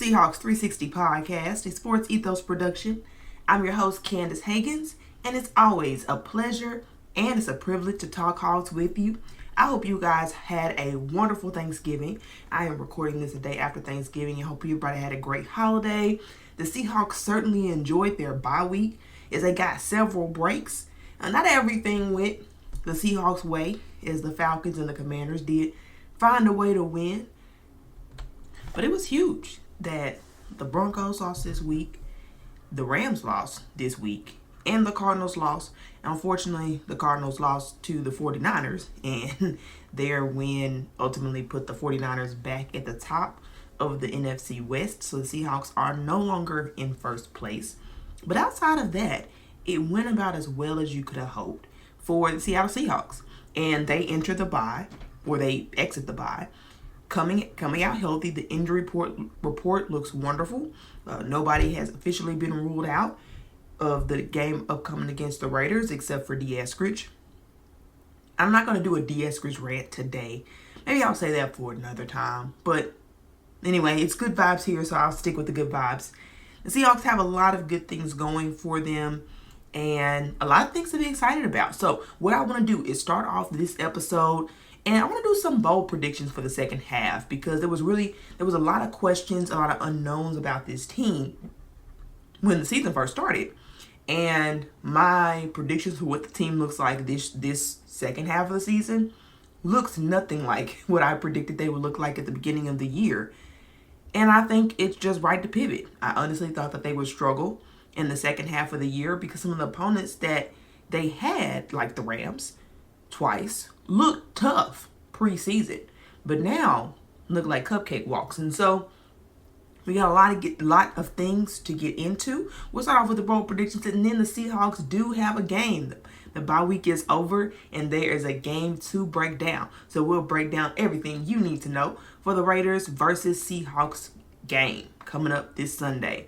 Seahawks360 podcast, a sports ethos production. I'm your host, Candace Higgins, and it's always a pleasure and it's a privilege to talk Hawks with you. I hope you guys had a wonderful Thanksgiving. I am recording this a day after Thanksgiving and hope everybody had a great holiday. The Seahawks certainly enjoyed their bye week as they got several breaks. Not everything went the Seahawks' way, as the Falcons and the Commanders did find a way to win. But it was huge that the Broncos lost this week, the Rams lost this week, and the Cardinals lost. Unfortunately, the Cardinals lost to the 49ers, and their win ultimately put the 49ers back at the top of the NFC West. So the Seahawks are no longer in first place. But outside of that, it went about as well as you could have hoped for the Seattle Seahawks. And they enter the bye, or they exit the bye, coming out healthy. The injury report looks wonderful. Nobody has officially been ruled out of the game upcoming against the Raiders except for D. Eskridge. I'm not going to do a D. Eskridge rant today. Maybe I'll say that for another time. But anyway, it's good vibes here, so I'll stick with the good vibes. The Seahawks have a lot of good things going for them and a lot of things to be excited about. So what I want to do is start off this episode, and I want to do some bold predictions for the second half because there was a lot of questions, a lot of unknowns about this team when the season first started. And my predictions for what the team looks like this second half of the season looks nothing like what I predicted they would look like at the beginning of the year. And I think it's just right to pivot. I honestly thought that they would struggle in the second half of the year because some of the opponents that they had, like the Rams, twice, looked tough preseason. But now look like cupcake walks. And so we got a lot of things to get into. We'll start off with the bold predictions, and then the Seahawks do have a game. The bye week is over, and there is a game to break down. So we'll break down everything you need to know for the Raiders versus Seahawks game coming up this Sunday.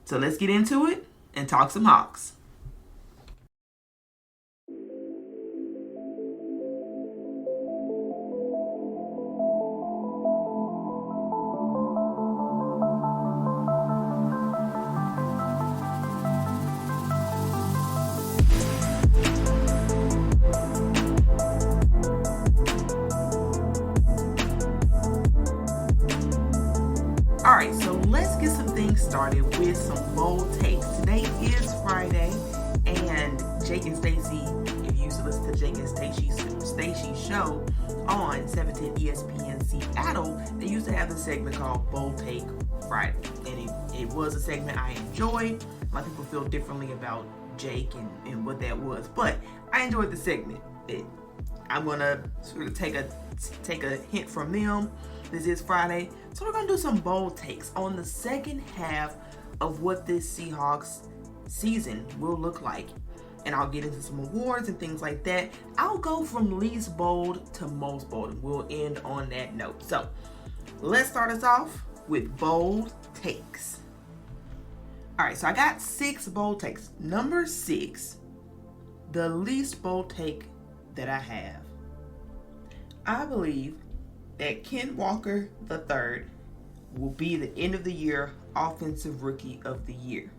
So let's get into it and talk some Hawks. Alright, so let's get some things started with some bold takes. Today is Friday, and Jake and Stacy, if you used to listen to Jake and Stacy's show on 710 ESPN Seattle, they used to have this segment called Bold Take Friday. And it was a segment I enjoyed. A lot of people feel differently about Jake and what that was, but I enjoyed the segment. I'm going to sort of take a hint from them. This is Friday, so we're going to do some bold takes on the second half of what this Seahawks season will look like. And I'll get into some awards and things like that. I'll go from least bold to most bold, and we'll end on that note. So let's start us off with bold takes. All right, so I got 6 bold takes. Number 6, the least bold take that I have. I believe that Ken Walker III will be the end of the year Offensive Rookie of the Year.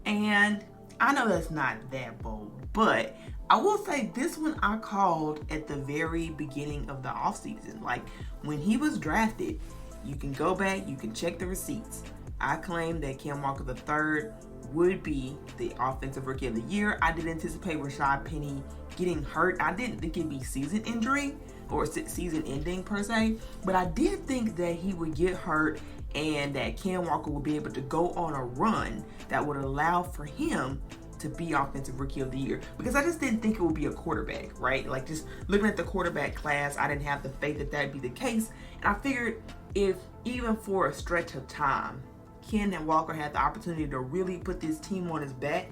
And I know that's not that bold, but I will say this one I called at the very beginning of the offseason. Like when he was drafted, you can go back, you can check the receipts. I claimed that Ken Walker III would be the Offensive Rookie of the Year. I did anticipate Rashad Penny getting hurt. I didn't think it'd be season injury or season ending per se, but I did think that he would get hurt and that Ken Walker would be able to go on a run that would allow for him to be Offensive Rookie of the Year, because I just didn't think it would be a quarterback, right? Like just looking at the quarterback class, I didn't have the faith that that'd be the case. And I figured if even for a stretch of time, Ken and Walker had the opportunity to really put this team on his back,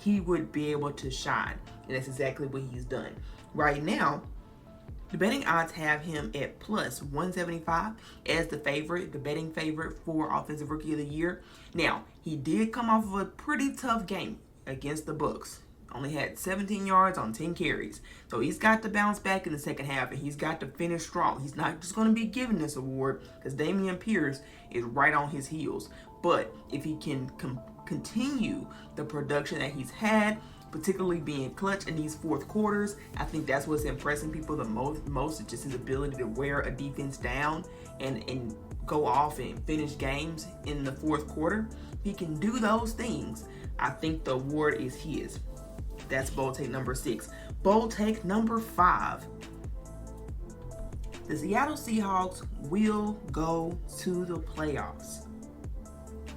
he would be able to shine. And that's exactly what he's done. Right now, the betting odds have him at plus 175 as the betting favorite for Offensive Rookie of the Year. Now, he did come off of a pretty tough game against the Bucs. Only had 17 yards on 10 carries. So he's got to bounce back in the second half, and he's got to finish strong. He's not just going to be given this award because Dameon Pierce is right on his heels. But if he can continue the production that he's had, particularly being clutch in these fourth quarters, I think that's what's impressing people the most is just his ability to wear a defense down and go off and finish games in the fourth quarter. If he can do those things, I think the award is his. That's bold take number 6. Bold take number 5. The Seattle Seahawks will go to the playoffs.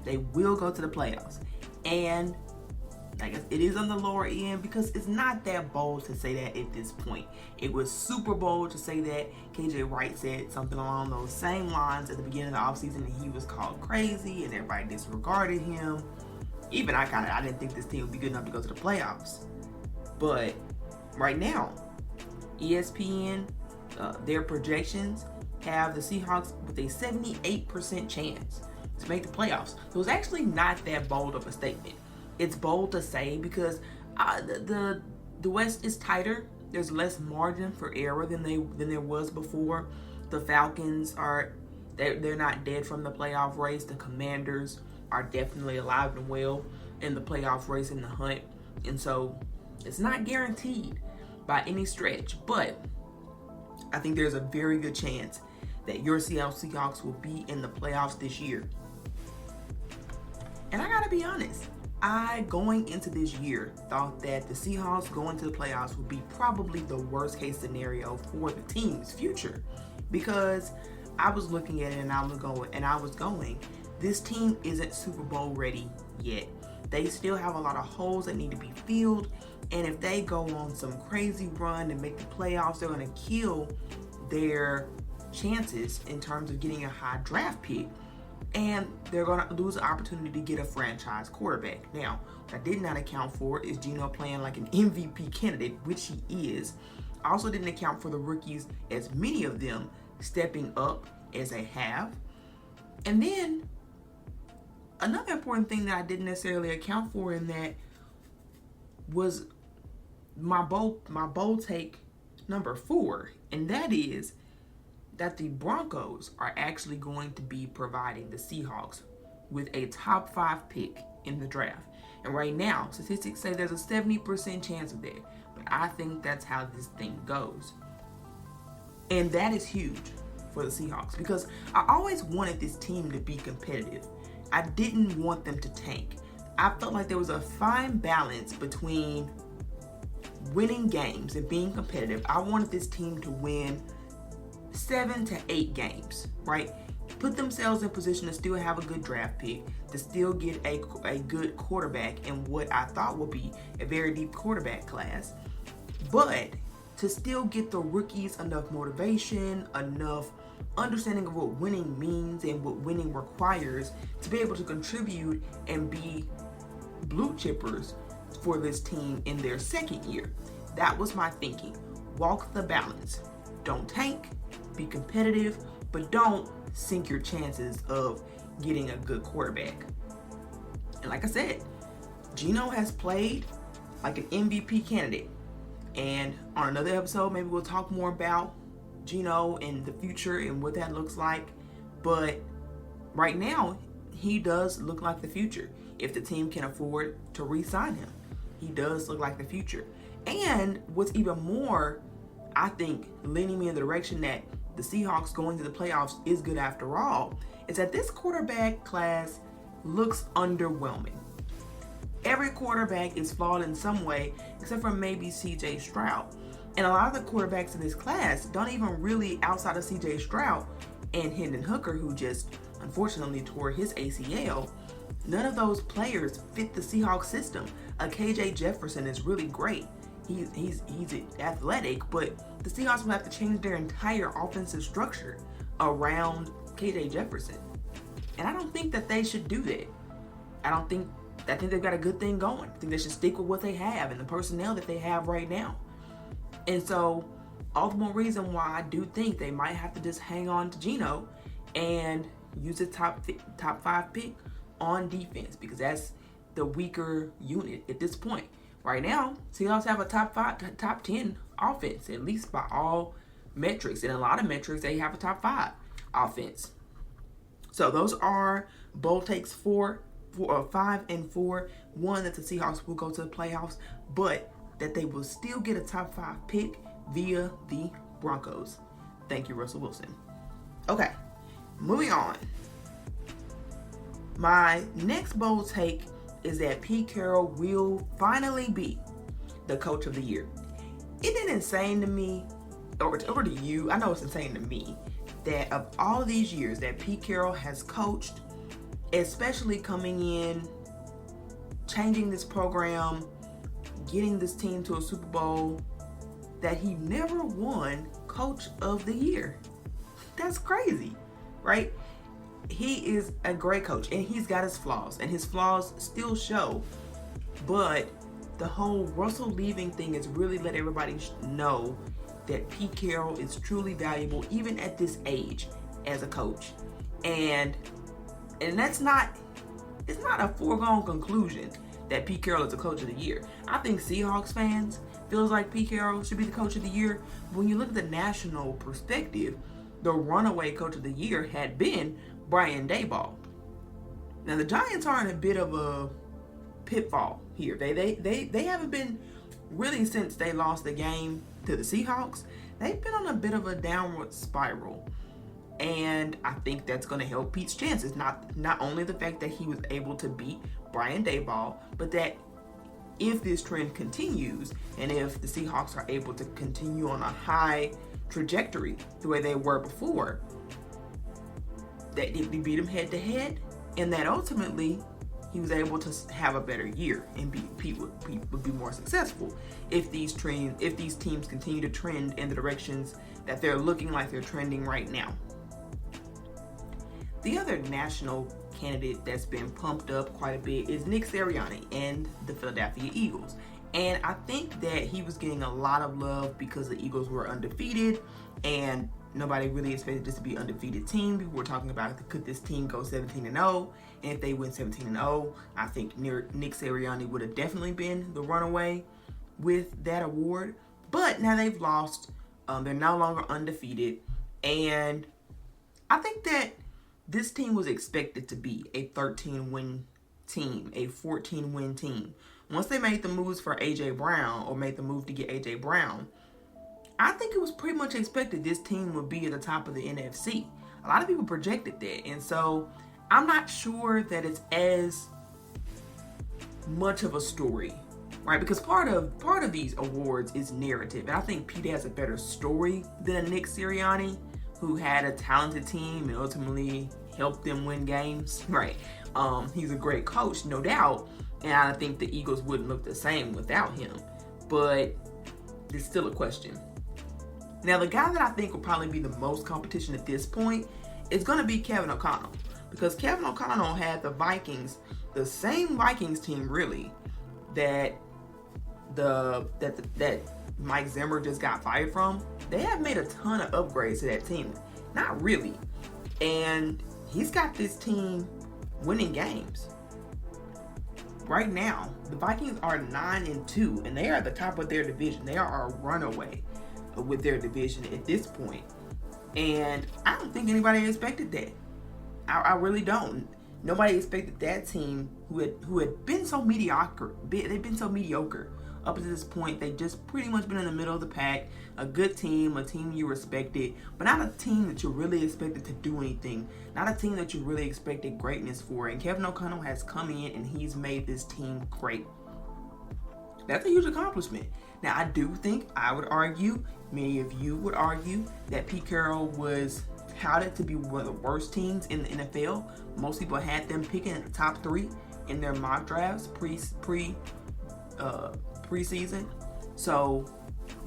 They will go to the playoffs. And I guess it is on the lower end because it's not that bold to say that at this point. It was super bold to say that. KJ Wright said something along those same lines at the beginning of the offseason, and he was called crazy and everybody disregarded him. Even I didn't think this team would be good enough to go to the playoffs. But right now, ESPN, their projections have the Seahawks with a 78% chance to make the playoffs. So it's actually not that bold of a statement. It's bold to say because the West is tighter. There's less margin for error than there was before. The Falcons they're not dead from the playoff race. The Commanders are definitely alive and well in the playoff race in the hunt. And so it's not guaranteed by any stretch, but I think there's a very good chance that your Seattle Seahawks will be in the playoffs this year. And I gotta be honest, I, going into this year, thought that the Seahawks going to the playoffs would be probably the worst case scenario for the team's future, because I was looking at it and I was going, this team isn't Super Bowl ready yet. They still have a lot of holes that need to be filled, and if they go on some crazy run and make the playoffs, they're going to kill their chances in terms of getting a high draft pick, and they're going to lose the opportunity to get a franchise quarterback. Now, what I did not account for is Geno playing like an MVP candidate, which he is. I also didn't account for the rookies, as many of them stepping up as they have. And then another important thing that I didn't necessarily account for in that was my bold take number 4, and that is that the Broncos are actually going to be providing the Seahawks with a top 5 pick in the draft. And right now, statistics say there's a 70% chance of that, but I think that's how this thing goes. And that is huge for the Seahawks because I always wanted this team to be competitive. I didn't want them to tank. I felt like there was a fine balance between winning games and being competitive. I wanted this team to win 7 to 8 games, right? Put themselves in position to still have a good draft pick, to still get a good quarterback in what I thought would be a very deep quarterback class, but to still get the rookies enough motivation, enough understanding of what winning means and what winning requires to be able to contribute and be blue chippers for this team in their second year. That was my thinking. Walk the balance. Don't tank, be competitive, but don't sink your chances of getting a good quarterback. And like I said, Geno has played like an MVP candidate. And on another episode, maybe we'll talk more about Geno and the future and what that looks like. But right now, he does look like the future. If the team can afford to re-sign him, he does look like the future. And what's even more, I think, leaning me in the direction that the Seahawks going to the playoffs is good after all, is that this quarterback class looks underwhelming. Every quarterback is flawed in some way, except for maybe C.J. Stroud. And a lot of the quarterbacks in this class don't even really, outside of C.J. Stroud and Hendon Hooker, who just unfortunately tore his ACL, none of those players fit the Seahawks system. KJ Jefferson is really great. He's athletic, but the Seahawks will have to change their entire offensive structure around KJ Jefferson. And I don't think that they should do that. I think they've got a good thing going. I think they should stick with what they have and the personnel that they have right now. And so, all the more reason why I do think they might have to just hang on to Geno and use a top 5 pick on defense, because that's the weaker unit at this point. Right now, Seahawks have a top 10 offense, at least by all metrics. In a lot of metrics, they have a top 5 offense. So those are bold takes 5 and 4. One, that the Seahawks will go to the playoffs, but that they will still get a top 5 pick via the Broncos. Thank you, Russell Wilson. Okay, moving on. My next bold take is that Pete Carroll will finally be the coach of the year. Isn't it insane to me, or to you, I know it's insane to me, that of all these years that Pete Carroll has coached, especially coming in, changing this program, getting this team to a Super Bowl, that he never won Coach of the Year. That's crazy, right? He is a great coach, and he's got his flaws, and his flaws still show. But the whole Russell leaving thing has really let everybody know that Pete Carroll is truly valuable, even at this age, as a coach. And that's not, it's not a foregone conclusion that Pete Carroll is the coach of the year. I think Seahawks fans feels like Pete Carroll should be the coach of the year. But when you look at the national perspective, the runaway coach of the year had been Brian Daboll. Now the Giants are in a bit of a pitfall here. They haven't been really, since they lost the game to the Seahawks, they've been on a bit of a downward spiral. And I think that's going to help Pete's chances. Not only the fact that he was able to beat Brian Daboll, but that if this trend continues, and if the Seahawks are able to continue on a high trajectory the way they were before, that if they beat him head to head, and that ultimately he was able to have a better year, and Pete would be more successful if these teams continue to trend in the directions that they're looking like they're trending right now. The other national candidate that's been pumped up quite a bit is Nick Sirianni and the Philadelphia Eagles. And I think that he was getting a lot of love because the Eagles were undefeated, and nobody really expected this to be an undefeated team. People were talking about, could this team go 17-0? And if they went 17-0, I think Nick Sirianni would have definitely been the runaway with that award. But now they've lost. They're no longer undefeated. And I think that this team was expected to be a 13-win team, a 14-win team. Once they made the moves for A.J. Brown, or made the move to get A.J. Brown, I think it was pretty much expected this team would be at the top of the NFC. A lot of people projected that. And so I'm not sure that it's as much of a story, right? Because part of these awards is narrative. And I think Pete has a better story than a Nick Sirianni, who had a talented team and ultimately helped them win games, right? He's a great coach, no doubt. And I think the Eagles wouldn't look the same without him. But it's still a question. Now, the guy that I think will probably be the most competition at this point is going to be Kevin O'Connell. Because Kevin O'Connell had the Vikings, the same Vikings team really, that Mike Zimmer just got fired from. They have made a ton of upgrades to that team. Not really. And he's got this team winning games. Right now, the Vikings are 9-2, and they are at the top of their division. They are a runaway with their division at this point. And I don't think anybody expected that. I really don't. Nobody expected that team who had been so mediocre. They've been so mediocre up to this point. They just pretty much been in the middle of the pack. A good team, a team you respected, but not a team that you really expected to do anything. Not a team that you really expected greatness for. And Kevin O'Connell has come in and he's made this team great. That's a huge accomplishment. Now, I do think, I would argue, many of you would argue, that Pete Carroll was touted to be one of the worst teams in the NFL. Most people had them picking at the top 3 in their mock drafts preseason. So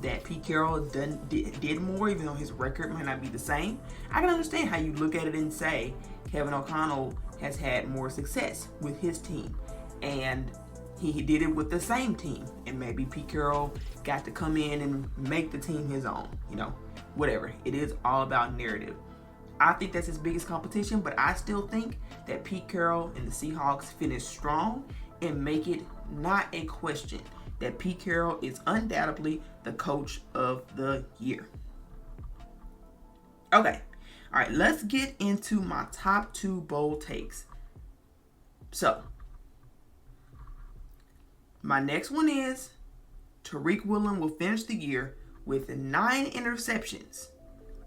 that Pete Carroll did more, even though his record might not be the same. I can understand how you look at it and say Kevin O'Connell has had more success with his team, and he did it with the same team, and maybe Pete Carroll got to come in and make the team his own, whatever. It is all about narrative. I think that's his biggest competition, but I still think that Pete Carroll and the Seahawks finish strong and make it not a question that Pete Carroll is undoubtedly the coach of the year. Okay, all right, let's get into my top 2 bold takes. So, my next one is Tariq Woolen will finish the year with 9 interceptions.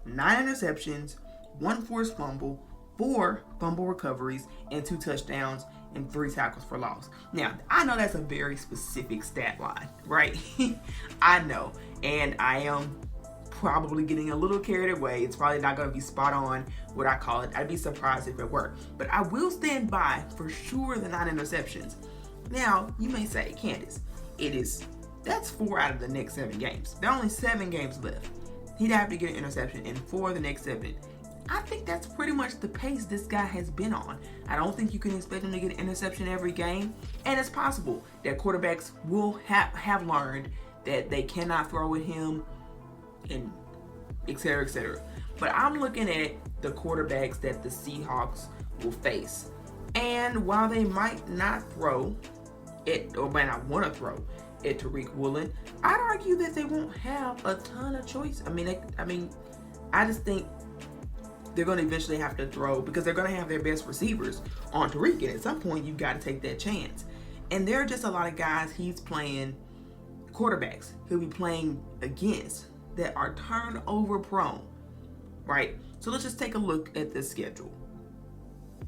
9 interceptions, 1 forced fumble, 4 fumble recoveries, and 2 touchdowns, and 3 tackles for loss. Now, I know that's a very specific stat line, right? I know, and I am probably getting a little carried away. It's probably not going to be spot on what I call it. I'd be surprised if it were. But I will stand by for sure the 9 interceptions. Now, you may say, Candace, that's 4 out of the next 7 games. There are only 7 games left. He'd have to get an interception in 4 of the next 7. I think that's pretty much the pace this guy has been on. I don't think you can expect him to get an interception every game. And it's possible that quarterbacks will have learned that they cannot throw with him, and et cetera, et cetera. But I'm looking at the quarterbacks that the Seahawks will face. And while they might not throw it, or might not want to throw at Tariq Woolen, I'd argue that they won't have a ton of choice. I just think they're going to eventually have to throw, because they're going to have their best receivers on Tariq, and at some point you've got to take that chance. And there are just a lot of guys he's playing, quarterbacks he'll be playing against, that are turnover prone, right? So let's just take a look at this schedule.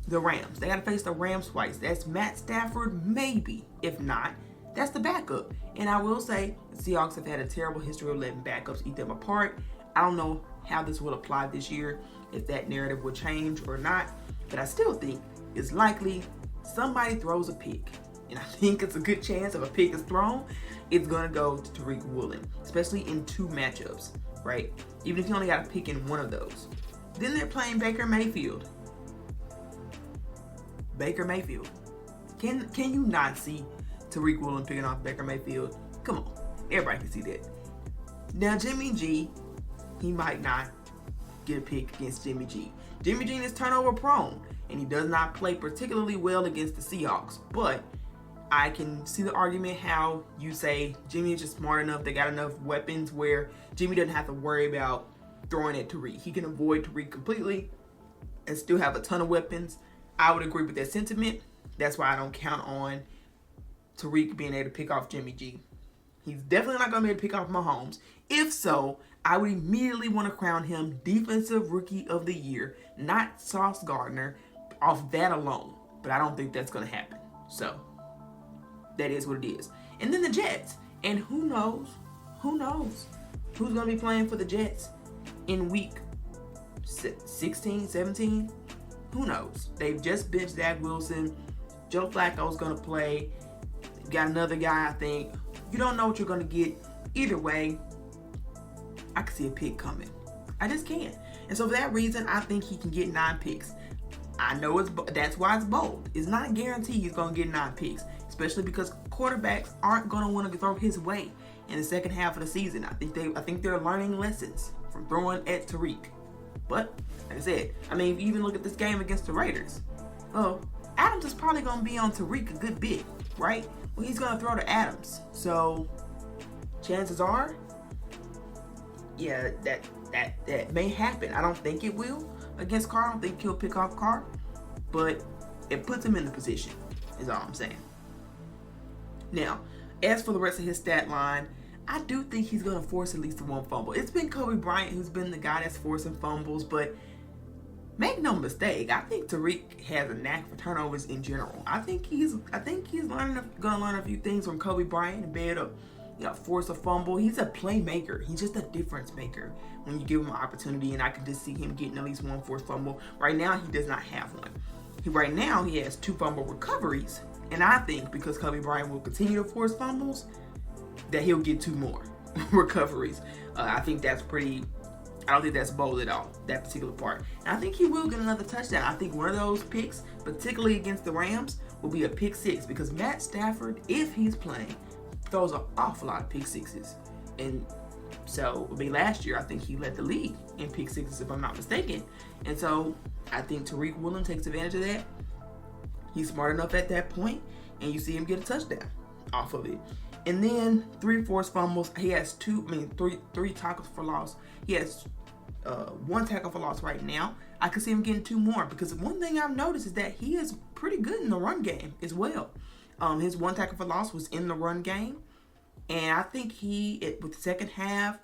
The Rams, they got to face the Rams twice. That's Matt Stafford, maybe. If not, that's the backup. And I will say, the Seahawks have had a terrible history of letting backups eat them apart. I don't know how this will apply this year, if that narrative will change or not, but I still think it's likely somebody throws a pick. And I think it's a good chance if a pick is thrown, it's going to go to Tariq Woolen, especially in 2 matchups, right? Even if you only got a pick in one of those. Then they're playing Baker Mayfield. Baker Mayfield. Can you not see Tariq Woolen picking off Baker Mayfield? Come on. Everybody can see that. Now, Jimmy G, he might not get a pick against Jimmy G. Jimmy G is turnover prone, and he does not play particularly well against the Seahawks. But I can see the argument how you say Jimmy is just smart enough, they got enough weapons where Jimmy doesn't have to worry about throwing at Tariq. He can avoid Tariq completely and still have a ton of weapons. I would agree with that sentiment. That's why I don't count on Tariq being able to pick off Jimmy G. He's definitely not going to be able to pick off Mahomes. If so, I would immediately want to crown him Defensive Rookie of the Year, not Sauce Gardner, off that alone. But I don't think that's going to happen. So, that is what it is. And then the Jets. And who knows who's going to be playing for the Jets in week 16, 17? Who knows? They've just benched Zach Wilson. Joe Flacco's going to play. Got another guy, I think. You don't know what you're going to get. Either way, I can see a pick coming. I just can't. And so for that reason, I think he can get 9 picks. I know that's why it's bold. It's not a guarantee he's going to get 9 picks, especially because quarterbacks aren't going to want to throw his way in the second half of the season. I think they're learning lessons from throwing at Tariq. But like I said, if you even look at this game against the Raiders, Adams is probably going to be on Tariq a good bit, right? Well, he's going to throw to Adams. So chances are, yeah, that may happen. I don't think it will against Carr. I don't think he'll pick off Carr, but it puts him in the position, is all I'm saying. Now, as for the rest of his stat line, I do think he's going to force at least 1 fumble. It's been Kobe Bryant who's been the guy that's forcing fumbles, but make no mistake, I think Tariq has a knack for turnovers in general. I think he's going to learn a few things from Kobe Bryant and be able to force a fumble. He's a playmaker. He's just a difference maker when you give him an opportunity, and I can just see him getting at least 1 forced fumble. Right now, he does not have one. Right now, he has 2 fumble recoveries, and I think because Kobe Bryant will continue to force fumbles, that he'll get 2 more recoveries. I don't think that's bold at all, that particular part. And I think he will get another touchdown. I think one of those picks, particularly against the Rams, will be a pick 6, because Matt Stafford, if he's playing, throws an awful lot of pick 6s. And so, it'll be last year, I think he led the league in pick 6s, if I'm not mistaken. And so, I think Tariq Woolen takes advantage of that. He's smart enough at that point, and you see him get a touchdown. off of it. And then 3 forced fumbles. He has three tackles for loss. He has 1 tackle for loss right now. I could see him getting 2 more, because one thing I've noticed is that he is pretty good in the run game as well. His 1 tackle for loss was in the run game. And I think with the second half,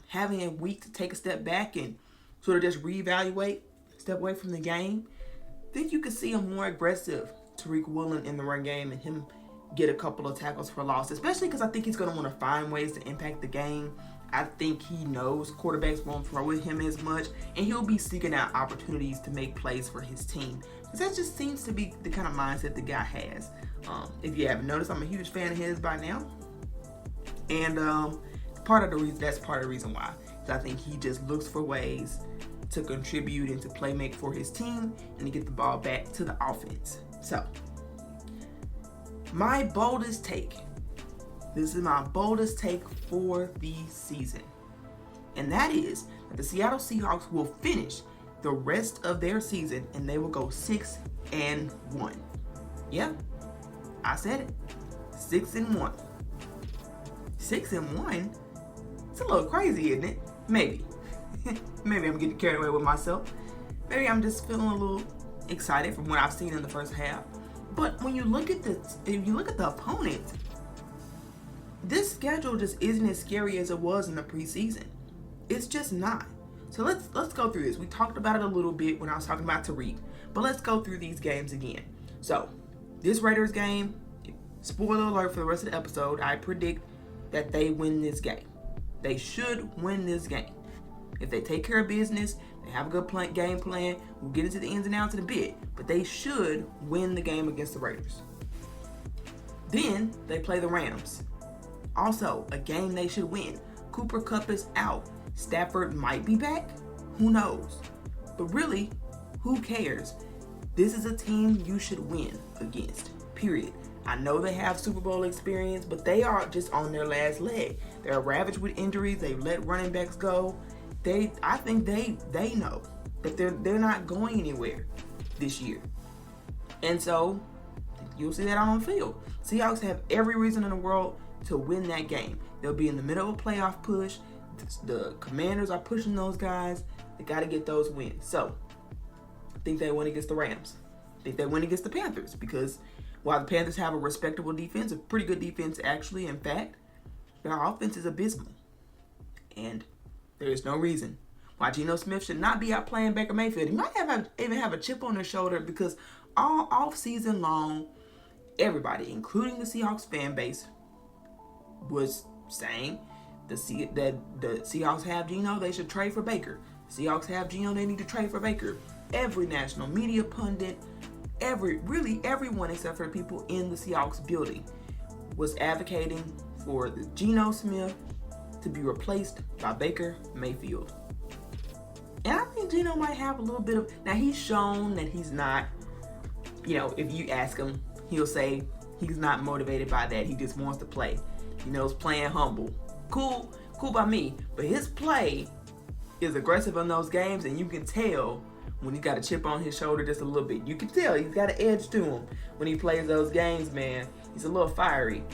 having a week to take a step back and sort of just reevaluate, step away from the game, I think you could see a more aggressive Tariq Woolen in the run game and him get a couple of tackles for loss, especially because I think he's going to want to find ways to impact the game. I think he knows quarterbacks won't throw with him as much, and he'll be seeking out opportunities to make plays for his team. Because that just seems to be the kind of mindset the guy has. If you haven't noticed, I'm a huge fan of his by now. And that's part of the reason why. Because I think he just looks for ways to contribute and to make for his team and to get the ball back to the offense. So, my boldest take. This is my boldest take for the season. And that is that the Seattle Seahawks will finish the rest of their season and they will go 6-1. Yeah, I said it. 6-1. 6-1? It's a little crazy, isn't it? Maybe. Maybe I'm getting carried away with myself. Maybe I'm just feeling a little excited from what I've seen in the first half. But when you look at the opponents, this schedule just isn't as scary as it was in the preseason. It's just not. So let's go through this. We talked about it a little bit when I was talking about Tariq, but let's go through these games again. So this Raiders game, spoiler alert for the rest of the episode, I predict that they win this game. They should win this game. If they take care of business, they have a good game plan, we'll get into the ins and outs in a bit, but they should win the game against the Raiders. Then they play the Rams. Also, a game they should win. Cooper Kupp is out. Stafford might be back. Who knows? But really, who cares? This is a team you should win against. Period. I know they have Super Bowl experience, but they are just on their last leg. They're ravaged with injuries. They've let running backs go. I think they know that they're not going anywhere this year. And so you'll see that on the field. Seahawks have every reason in the world to win that game. They'll be in the middle of a playoff push. The Commanders are pushing those guys. They got to get those wins. So I think they win against the Rams. I think they win against the Panthers, because while the Panthers have a respectable defense, a pretty good defense actually, in fact, their offense is abysmal. And there is no reason why Geno Smith should not be out playing Baker Mayfield. He might even have a chip on his shoulder, because all off season long, everybody, including the Seahawks fan base, was saying that the Seahawks have Geno, they should trade for Baker. The Seahawks have Geno, they need to trade for Baker. Every national media pundit, everyone except for the people in the Seahawks building was advocating for the Geno Smith to be replaced by Baker Mayfield. And I think Geno might have a little bit of... Now, he's shown that he's not, if you ask him, he'll say he's not motivated by that. He just wants to play. He's playing humble. Cool by me. But his play is aggressive in those games, and you can tell when he's got a chip on his shoulder just a little bit. You can tell he's got an edge to him when he plays those games, man. He's a little fiery.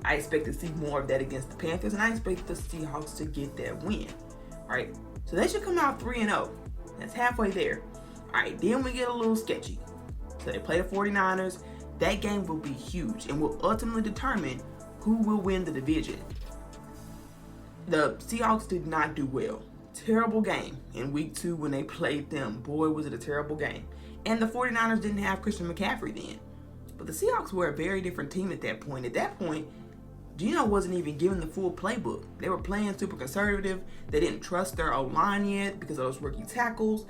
I expect to see more of that against the Panthers, and I expect the Seahawks to get that win, right? So they should come out 3-0. That's halfway there. All right, then we get a little sketchy. So they play the 49ers. That game will be huge and will ultimately determine who will win the division. The Seahawks did not do well. Terrible game in week 2 when they played them. Boy, was it a terrible game. And the 49ers didn't have Christian McCaffrey then. But the Seahawks were a very different team at that point. At that point, Geno wasn't even given the full playbook. They were playing super conservative. They didn't trust their O-line yet because of those rookie tackles.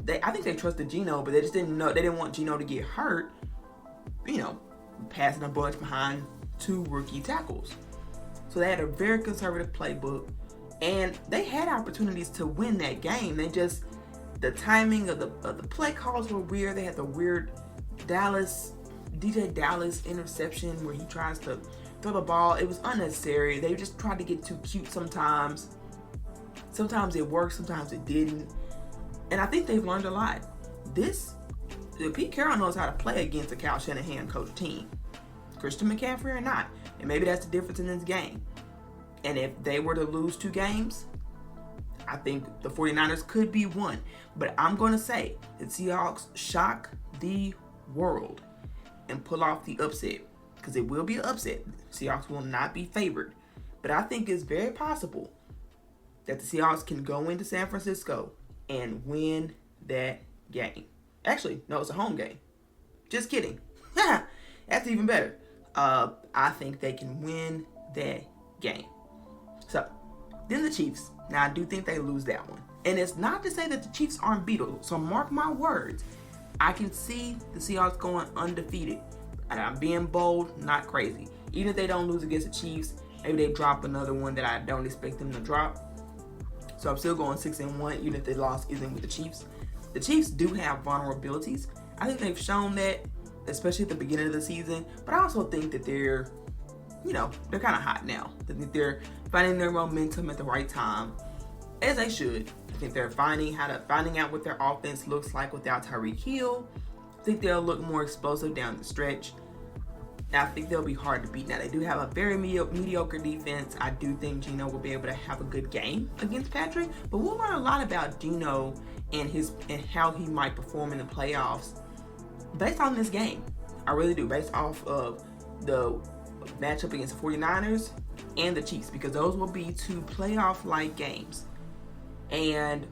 I think they trusted Geno, but they just didn't know. They didn't want Geno to get hurt, passing a bunch behind 2 rookie tackles. So they had a very conservative playbook, and they had opportunities to win that game. The timing of the play calls were weird. They had the weird DJ Dallas interception where he tries to throw the ball. It was unnecessary. They just tried to get too cute sometimes. Sometimes it worked, sometimes it didn't. And I think they've learned a lot. Pete Carroll knows how to play against a Kyle Shanahan coach team. Christian McCaffrey or not. And maybe that's the difference in this game. And if they were to lose 2 games, I think the 49ers could be one. But I'm going to say that Seahawks shock the world and pull off the upset. Because it will be an upset. Seahawks will not be favored. But I think it's very possible that the Seahawks can go into San Francisco and win that game. Actually, no, it's a home game. Just kidding. That's even better. I think they can win that game. So, then the Chiefs. Now, I do think they lose that one. And it's not to say that the Chiefs aren't beatable. So, mark my words. I can see the Seahawks going undefeated. And I'm being bold, not crazy. Even if they don't lose against the Chiefs, maybe they drop another one that I don't expect them to drop. So I'm still going 6-1, even if the loss isn't with the Chiefs. The Chiefs do have vulnerabilities. I think they've shown that, especially at the beginning of the season. But I also think that they're kind of hot now. I think they're finding their momentum at the right time, as they should. I think they're finding out what their offense looks like without Tyreek Hill. I think they'll look more explosive down the stretch. I think they'll be hard to beat. Now, they do have a very mediocre defense. I do think Geno will be able to have a good game against Patrick. But we'll learn a lot about Geno and how he might perform in the playoffs based on this game. I really do, based off of the matchup against the 49ers and the Chiefs, because those will be 2 playoff-like games. And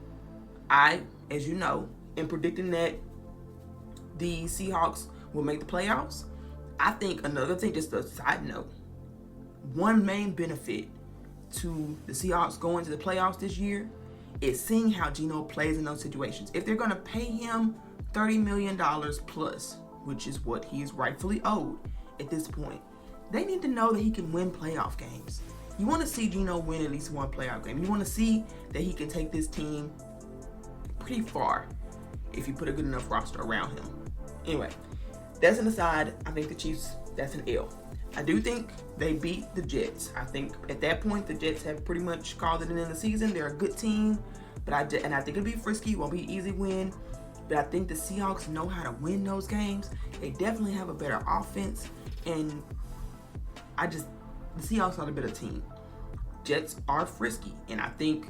I, as you know, am predicting that the Seahawks will make the playoffs. I think another thing, just a side note, one main benefit to the Seahawks going to the playoffs this year is seeing how Geno plays in those situations. If they're going to pay him $30 million plus, which is what he's rightfully owed at this point, they need to know that he can win playoff games. You want to see Geno win at least one playoff game. You want to see that he can take this team pretty far if you put a good enough roster around him. Anyway, that's an aside. I think the Chiefs, that's an L. I do think they beat the Jets. I think at that point, the Jets have pretty much called it in the season. They're a good team, but I think it'll be frisky. It won't be an easy win. But I think the Seahawks know how to win those games. They definitely have a better offense. And the Seahawks are the better team. Jets are frisky. And I think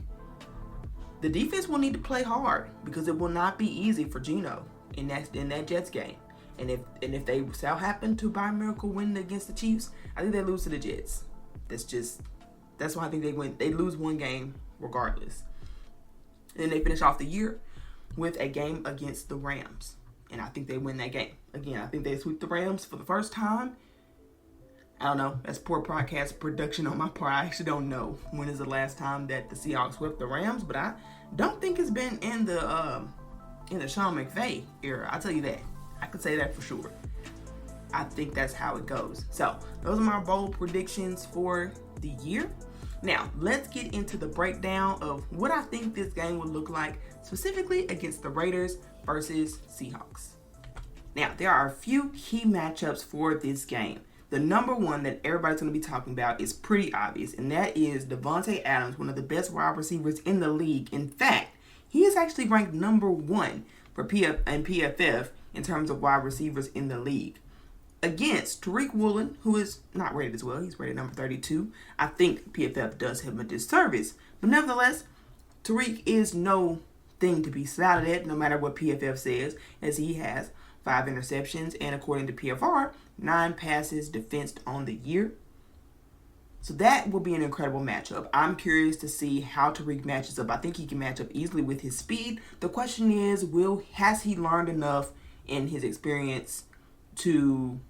the defense will need to play hard because it will not be easy for Geno in that Jets game. And if they so happen to by miracle win against the Chiefs, I think they lose to the Jets. That's why I think they win. They lose one game regardless. And then they finish off the year with a game against the Rams. And I think they win that game. Again, I think they sweep the Rams for the first time. I don't know. That's poor podcast production on my part. I actually don't know when is the last time that the Seahawks swept the Rams, but I don't think it's been in the Sean McVay era. I'll tell you that. I could say that for sure. I think that's how it goes. So those are my bold predictions for the year. Now, let's get into the breakdown of what I think this game would look like, specifically against the Raiders versus Seahawks. Now, there are a few key matchups for this game. The number one that everybody's going to be talking about is pretty obvious, and that is Davante Adams, one of the best wide receivers in the league. In fact, he is actually ranked number 1 for PFF in terms of wide receivers in the league, against Tariq Woolen, who is not rated as well. He's rated number 32. I think PFF does him a disservice. But nevertheless, Tariq is no thing to be slouted at, no matter what PFF says, as he has 5 interceptions and, according to PFR, 9 passes defensed on the year. So that will be an incredible matchup. I'm curious to see how Tariq matches up. I think he can match up easily with his speed. The question is, has he learned enough in his experience to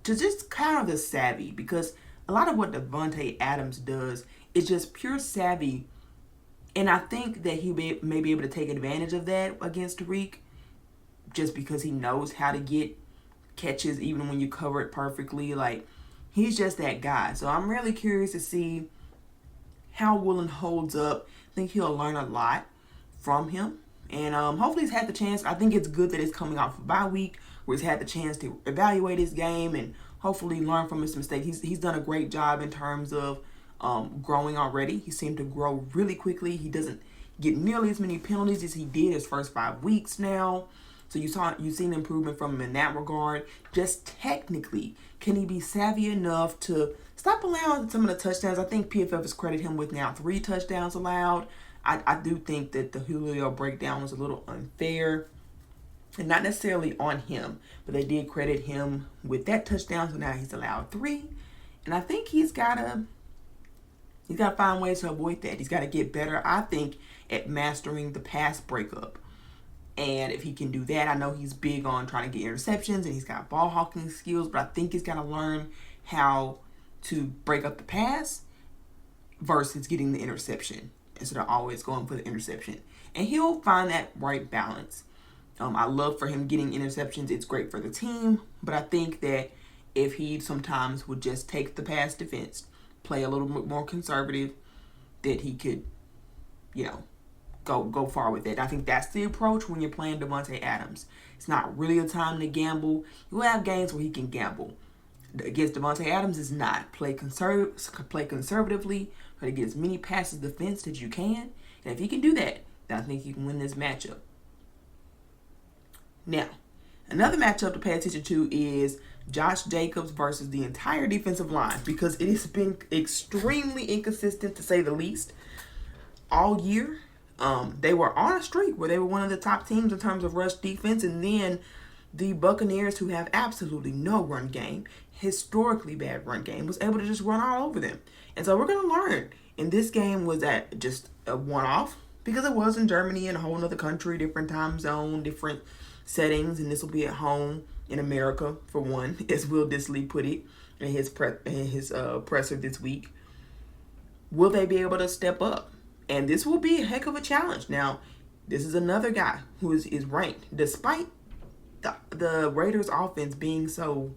just kind of the savvy? Because a lot of what Davante Adams does is just pure savvy. And I think that he may be able to take advantage of that against Tariq, just because he knows how to get catches even when you cover it perfectly. Like, he's just that guy. So I'm really curious to see how Woolen holds up. I think he'll learn a lot from him. And hopefully he's had the chance. I think it's good that it's coming off a bye week where he's had the chance to evaluate his game and hopefully learn from his mistakes. He's done a great job in terms of growing already. He seemed to grow really quickly. He doesn't get nearly as many penalties as he did his first 5 weeks now. So you've seen improvement from him in that regard. Just technically, can he be savvy enough to stop allowing some of the touchdowns? I think PFF has credited him with now 3 touchdowns allowed. I do think that the Julio breakdown was a little unfair. And not necessarily on him, but they did credit him with that touchdown, so now he's allowed 3. And I think he's got to find ways to avoid that. He's got to get better, I think, at mastering the pass breakup. And if he can do that, I know he's big on trying to get interceptions and he's got ball hawking skills, but I think he's got to learn how to break up the pass versus getting the interception instead of always going for the interception. And he'll find that right balance. I love for him getting interceptions. It's great for the team, but I think that if he sometimes would just take the pass defense, play a little bit more conservative, that he could, go far with it. I think that's the approach when you're playing Davante Adams. It's not really a time to gamble. You'll have games where he can gamble. Against Davante Adams is not. Play conservatively, try to get as many passes defense as you can, and if he can do that, then I think you can win this matchup. Now, another matchup to pay attention to is Josh Jacobs versus the entire defensive line, because it has been extremely inconsistent, to say the least, all year. They were on a streak where they were one of the top teams in terms of rush defense, and then the Buccaneers, who have absolutely no run game, historically bad run game, was able to just run all over them. And so we're going to learn. And this game was at just a one-off, because it was in Germany, in a whole other country, different time zone, different settings, and this will be at home in America, for one, as Will Dissly put it in his presser this week. Will they be able to step up? And this will be a heck of a challenge. Now, this is another guy who is ranked, despite the Raiders' offense being so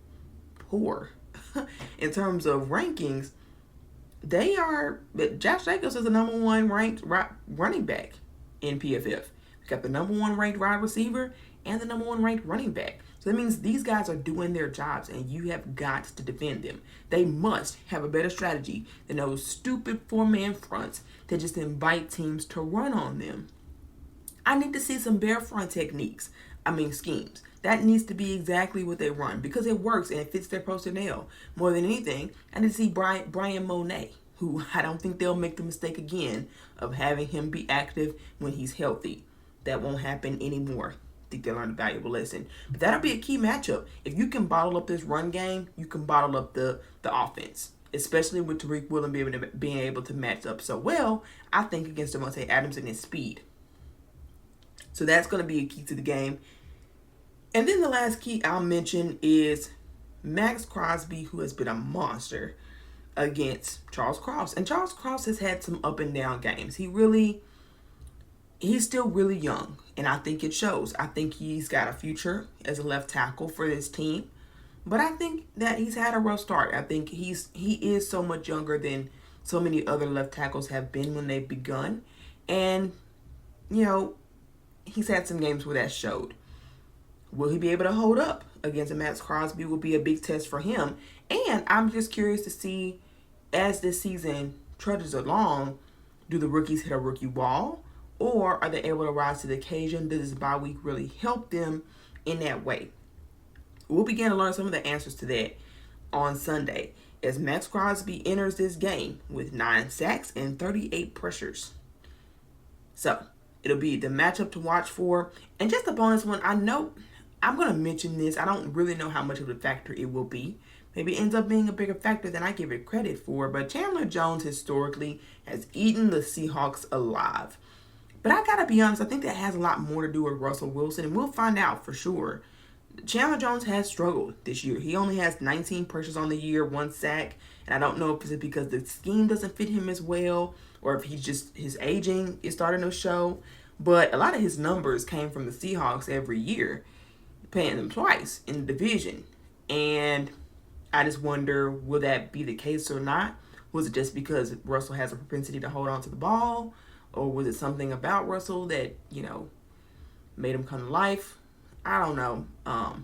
poor in terms of rankings. Josh Jacobs is the number 1 ranked running back in PFF. We got the number 1 ranked wide receiver and the number 1 ranked running back. So that means these guys are doing their jobs, and you have got to defend them. They must have a better strategy than those stupid 4-man fronts that just invite teams to run on them. I need to see some bear front schemes. That needs to be exactly what they run, because it works and it fits their personnel. More than anything, I need to see Brian Monet, who I don't think they'll make the mistake again of having him be active when he's healthy. That won't happen anymore. I think they learned a valuable lesson. But that'll be a key matchup. If you can bottle up this run game, you can bottle up the offense, especially with Tariq Woolen being able to match up so well, I think, against Davante Adams and his speed. So that's going to be a key to the game. And then the last key I'll mention is Max Crosby, who has been a monster against Charles Cross. And Charles Cross has had some up and down games. He's still really young, and I think it shows. I think he's got a future as a left tackle for this team, but I think that he's had a rough start. I think he is so much younger than so many other left tackles have been when they've begun, and he's had some games where that showed. Will he be able to hold up against a Max Crosby will be a big test for him, and I'm just curious to see, as this season trudges along, do the rookies hit a rookie wall? Or are they able to rise to the occasion? Does this bye week really help them in that way? We'll begin to learn some of the answers to that on Sunday as Max Crosby enters this game with 9 sacks and 38 pressures. So it'll be the matchup to watch for. And just a bonus one, I know I'm going to mention this. I don't really know how much of a factor it will be. Maybe it ends up being a bigger factor than I give it credit for. But Chandler Jones historically has eaten the Seahawks alive. But I gotta be honest, I think that has a lot more to do with Russell Wilson, and we'll find out for sure. Chandler Jones has struggled this year. He only has 19 pressures on the year, 1 sack, and I don't know if it's because the scheme doesn't fit him as well, or if his aging is starting to show. But a lot of his numbers came from the Seahawks every year, paying them twice in the division. And I just wonder, will that be the case or not? Was it just because Russell has a propensity to hold on to the ball? Or was it something about Russell that, made him come to life? I don't know.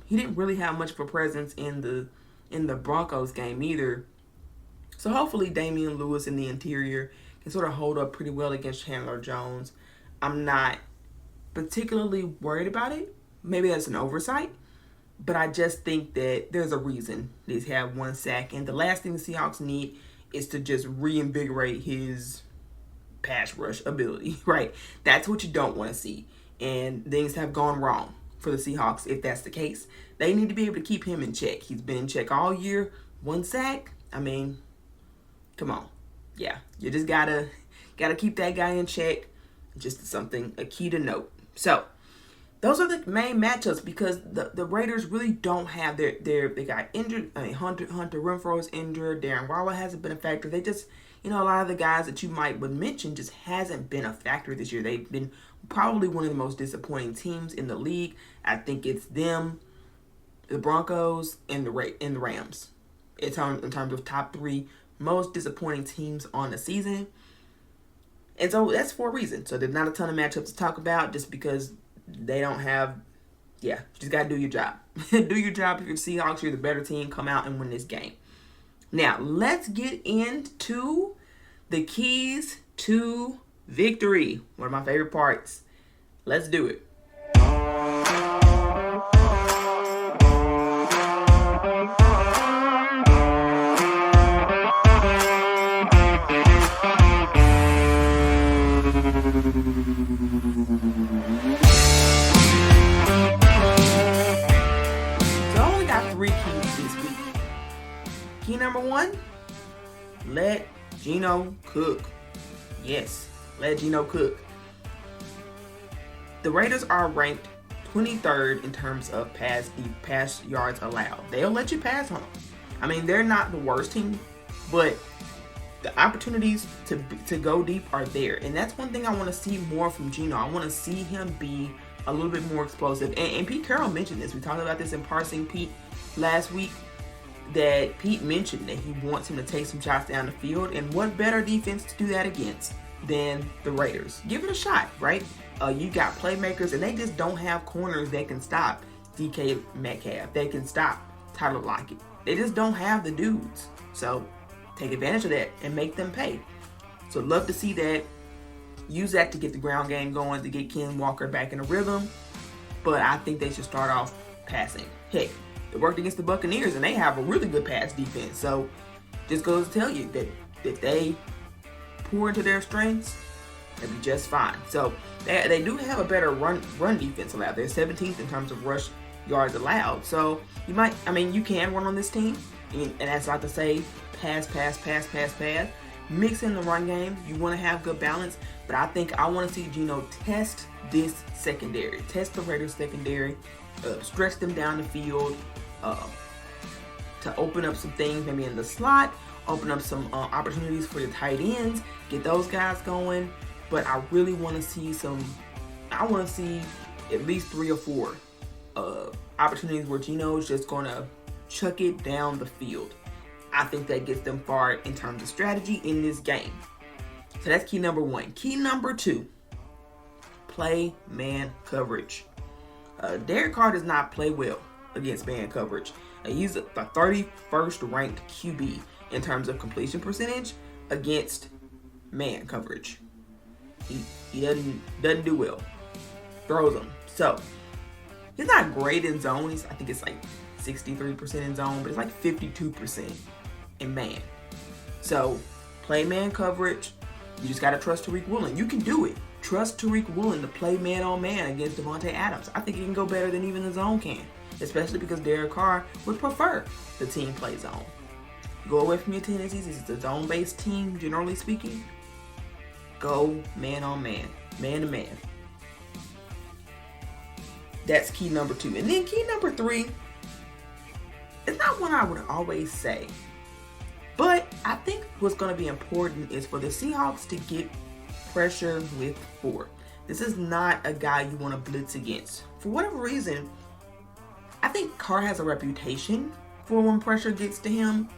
He didn't really have much of a presence in the Broncos game either. So hopefully Damian Lewis in the interior can sort of hold up pretty well against Chandler Jones. I'm not particularly worried about it, maybe that's an oversight, but I just think that there's a reason he's had 1 sack. And the last thing the Seahawks need is to just reinvigorate his pass rush ability, right? That's what you don't want to see. And things have gone wrong for the Seahawks if that's the case. They need to be able to keep him in check. He's been in check all year. 1 sack, I mean, come on. Yeah, you just gotta keep that guy in check. Just something, a key to note. So, those are the main matchups because the Raiders really don't have they got injured. I mean, Hunter Renfrow is injured. Darren Waller hasn't been a factor. They just, a lot of the guys that you would mention just hasn't been a factor this year. They've been probably one of the most disappointing teams in the league. I think it's them, the Broncos, and the Rams. In terms of top 3 most disappointing teams on the season. And so that's for a reason. So there's not a ton of matchups to talk about just because they don't have, you just got to do your job. Do your job. If you're the Seahawks, you're the better team, come out and win this game. Now, let's get into the keys to victory. One of my favorite parts. Let's do it. So I only got 3 keys this week. Key number 1, let Geno cook. Yes, let Geno cook. The Raiders are ranked 23rd in terms of pass yards allowed. They'll let you pass on them. I mean, they're not the worst team, but the opportunities to go deep are there. And that's one thing I want to see more from Geno. I want to see him be a little bit more explosive. And Pete Carroll mentioned this. We talked about this in Parsing Pete last week. That Pete mentioned that he wants him to take some shots down the field. And what better defense to do that against than the Raiders? Give it a shot, right? You got playmakers, and they just don't have corners that can stop DK Metcalf. They can stop Tyler Lockett. They just don't have the dudes. So take advantage of that and make them pay. So love to see that. Use that to get the ground game going, to get Ken Walker back in a rhythm. But I think they should start off passing. Heck, they worked against the Buccaneers, and they have a really good pass defense. So just goes to tell you that if they pour into their strengths, they'll be just fine. So they do have a better run defense allowed. They're 17th in terms of rush yards allowed. So you can run on this team. And that's not to say pass. Mix in the run game. You want to have good balance. But I want to see Geno test this secondary. Test the Raiders secondary. Stretch them down the field. To open up some things maybe in the slot. Open up some opportunities for the tight ends. Get those guys going. But I really want to see at least 3 or 4 opportunities where Geno's just going to chuck it down the field. I think that gets them far in terms of strategy in this game. So that's key number 1. Key number 2, play man coverage. Derek Carr does not play well against man coverage. He's the 31st ranked QB in terms of completion percentage against man coverage. He doesn't do well. Throws them. So he's not great in zone. I think it's like 63% in zone, but it's like 52% in man. So play man coverage. You just got to trust Tariq Woolen. You can do it. Trust Tariq Woolen to play man on man against Devontae Adams. I think he can go better than even the zone can, especially because Derek Carr would prefer the team play zone. Go away from your tendencies. This is a zone-based team, generally speaking. Go man on man, man to man. That's key number 2. And then key number 3, it's not one I would always say, but I think what's going to be important is for the Seahawks to get pressure with Ford. This is not a guy you want to blitz against. For whatever reason, I think Carr has a reputation for when pressure gets to him,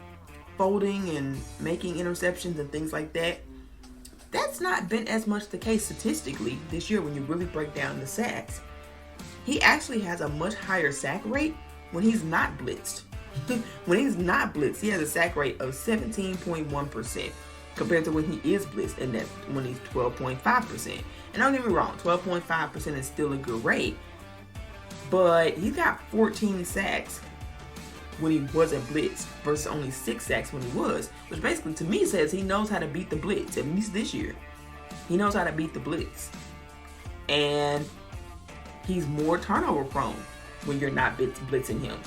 folding and making interceptions and things like that. That's not been as much the case statistically this year when you really break down the sacks. He actually has a much higher sack rate when he's not blitzed. When he's not blitzed, he has a sack rate of 17.1% compared to when he is blitzed, and that's when he's 12.5%. And don't get me wrong, 12.5% is still a good rate, But he got 14 sacks when he wasn't blitzed versus only 6 sacks when he was, which basically to me says he knows how to beat the blitz, at least this year. He knows how to beat the blitz. And he's more turnover prone when you're not blitzing him.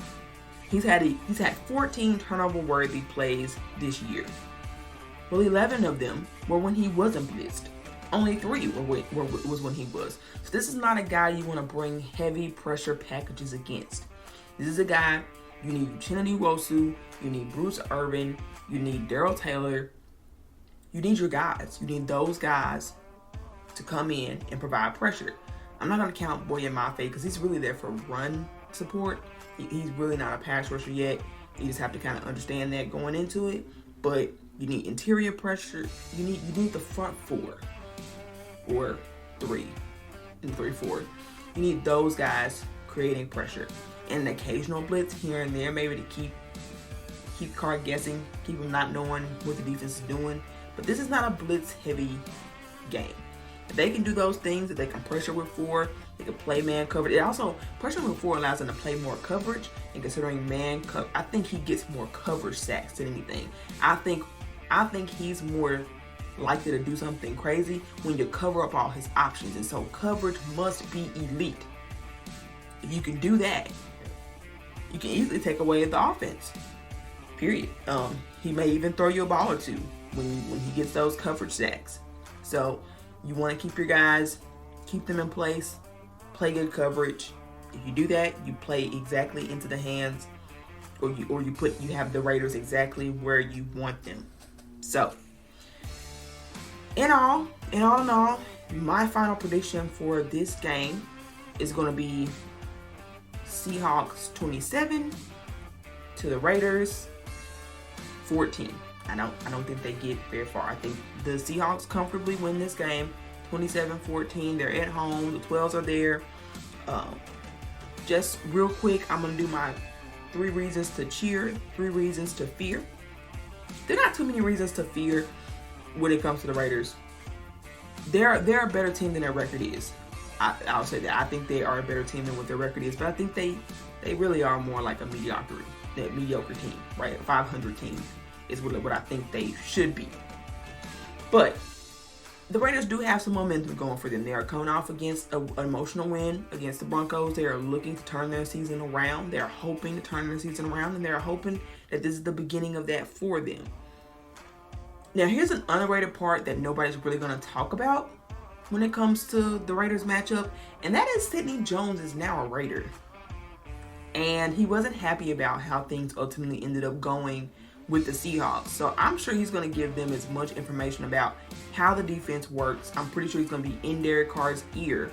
He's had 14 turnover-worthy plays this year. Well, 11 of them were when he wasn't blitzed. Only 3 was when he was. So this is not a guy you want to bring heavy pressure packages against. This is a guy you need Uchenna Nwosu, you need Bruce Irvin, you need Darrell Taylor. You need your guys. You need those guys to come in and provide pressure. I'm not going to count Boye Mafe because he's really there for run support. He's really not a pass rusher yet. You just have to kind of understand that going into it. But you need interior pressure. You need the front 4 or 3 and 3-4. You need those guys creating pressure and an occasional blitz here and there, maybe to keep Carr guessing, keep him not knowing what the defense is doing. But this is not a blitz heavy game. If they can do those things, if they can pressure with 4, they can play man coverage. It also, pressure with 4 allows them to play more coverage, and considering man coverage, I think he gets more coverage sacks than anything. I think he's more likely to do something crazy when you cover up all his options, and so coverage must be elite. If you can do that, you can easily take away the offense. Period. He may even throw you a ball or two when he gets those coverage sacks. So you want to keep your guys, keep them in place, play good coverage. If you do that, you play exactly into the hands, or you have the Raiders exactly where you want them. So in all, my final prediction for this game is going to be Seahawks 27 to the Raiders 14. I don't think they get very far. I think the Seahawks comfortably win this game, 27-14. They're at home. The 12s are there. Just real quick, I'm going to do my 3 reasons to cheer, 3 reasons to fear. There are not too many reasons to fear when it comes to the Raiders. They're a better team than their record is. I'll say that. I think they are a better team than what their record is, but I think they really are more like a mediocre team, right? A 500 team is what I think they should be. But the Raiders do have some momentum going for them. They are coming off against an emotional win against the Broncos. They are looking to turn their season around. They are hoping to turn their season around, and they are hoping that this is the beginning of that for them. Now, here's an underrated part that nobody's really going to talk about when it comes to the Raiders matchup, and that is Sidney Jones is now a Raider. And he wasn't happy about how things ultimately ended up going with the Seahawks. So I'm sure he's going to give them as much information about how the defense works. I'm pretty sure he's going to be in Derek Carr's ear.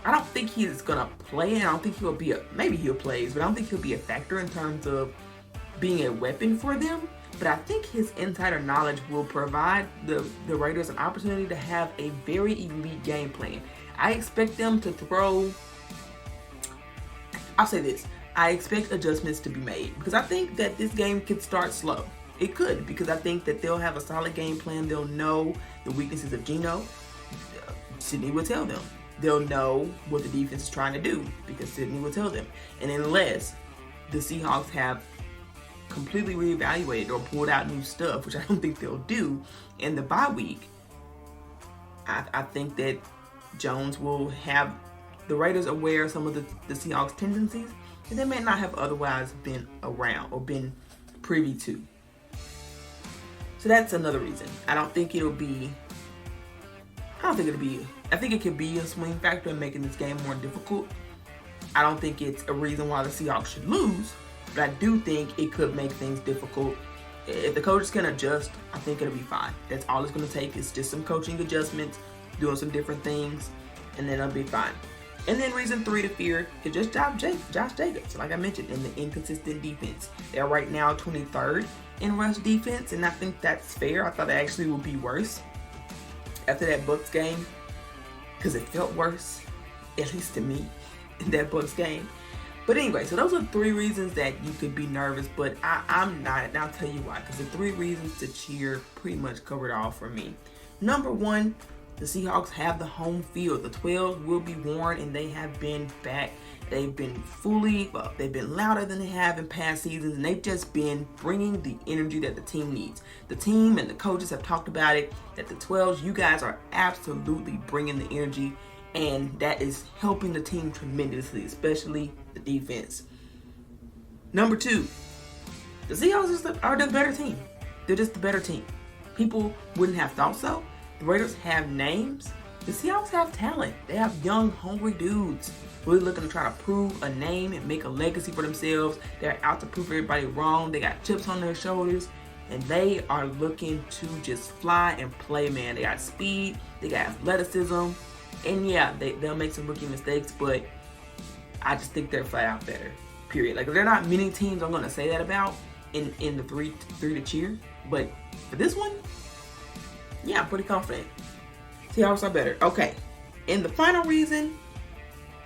I don't think he's going to play, and I don't think he'll be maybe he'll play, but I don't think he'll be a factor in terms of being a weapon for them. But I think his insider knowledge will provide the Raiders an opportunity to have a very elite game plan. I expect them to throw, I'll say this, I expect adjustments to be made because I think that this game could start slow. It could, because I think that they'll have a solid game plan. They'll know the weaknesses of Geno. Sidney will tell them. They'll know what the defense is trying to do because Sidney will tell them. And unless the Seahawks have completely reevaluated or pulled out new stuff, which I don't think they'll do in the bye week, I think that Jones will have the Raiders aware of some of the Seahawks' tendencies that they may not have otherwise been around or been privy to. So that's another reason. I think it could be a swing factor in making this game more difficult. I don't think it's a reason why the Seahawks should lose, but I do think it could make things difficult. If the coaches can adjust, I think it'll be fine. That's all it's going to take is just some coaching adjustments, doing some different things, and then it'll be fine. And then reason 3 to fear is just Josh Jacobs, like I mentioned, in the inconsistent defense. They're right now 23rd in rush defense, and I think that's fair. I thought it actually would be worse after that Bucs game because it felt worse, at least to me, in that Bucs game. But anyway, so those are 3 reasons that you could be nervous, but I'm not, and I'll tell you why, because the 3 reasons to cheer pretty much covered all for me. Number 1, the Seahawks have the home field. The 12s will be worn, and they have been back They've been they've been louder than they have in past seasons, and they've just been bringing the energy that the team needs. The team and the coaches have talked about it, that the 12s, you guys are absolutely bringing the energy, and that is helping the team tremendously, especially the defense. Number 2, the Seahawks are the better team. They're just the better team. People wouldn't have thought so. The Raiders have names. The Seahawks have talent. They have young, hungry dudes really looking to try to prove a name and make a legacy for themselves. They're out to prove everybody wrong. They got chips on their shoulders, and they are looking to just fly and play, man. They got speed. They got athleticism. And yeah, they'll make some rookie mistakes, but I just think they're flat out better, period. Like, there are not many teams I'm going to say that about in the three to cheer. But for this one, yeah, I'm pretty confident. Seahawks are better. Okay. And the final reason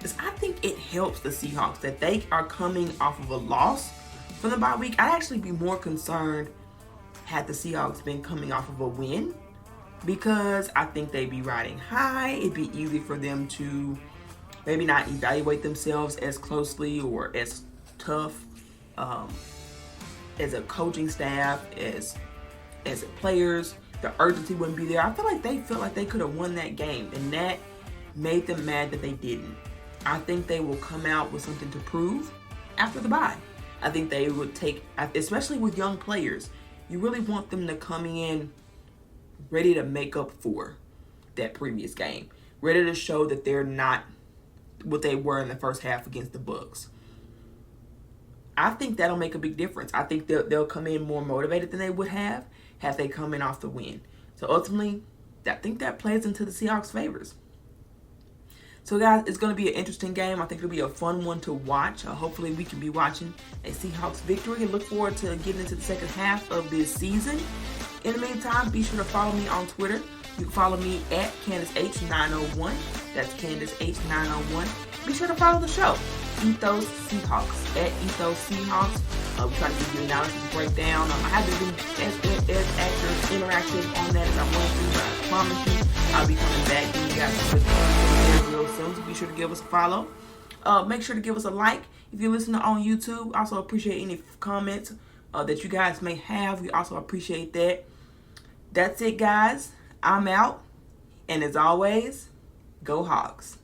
is I think it helps the Seahawks that they are coming off of a loss from the bye week. I'd actually be more concerned had the Seahawks been coming off of a win, because I think they'd be riding high. It'd be easy for them to maybe not evaluate themselves as closely or as tough as a coaching staff, as players. The urgency wouldn't be there. I feel like they felt like they could have won that game, and that made them mad that they didn't. I think they will come out with something to prove after the bye. I think they would take, especially with young players, you really want them to come in ready to make up for that previous game, ready to show that they're not what they were in the first half against the Bucs. I think that'll make a big difference. I think they'll come in more motivated than they would have had they come in off the win. So ultimately, I think that plays into the Seahawks' favors. So guys, it's going to be an interesting game. I think it'll be a fun one to watch. Hopefully we can be watching a Seahawks victory, and look forward to getting into the second half of this season. In the meantime, be sure to follow me on Twitter. You can follow me at CandaceH901. That's CandaceH901. Be sure to follow the show, Ethos Seahawks, at Ethos Seahawks. We try to give you analysis breakdown. I haven't been as interactive on that as I want to, but I promise you I'll be coming back. And you guys will be real soon, so be sure to give us a follow. Make sure to give us a like if you're listening on YouTube. Also appreciate any comments that you guys may have. We also appreciate that. That's it, guys. I'm out. And as always, go Hawks.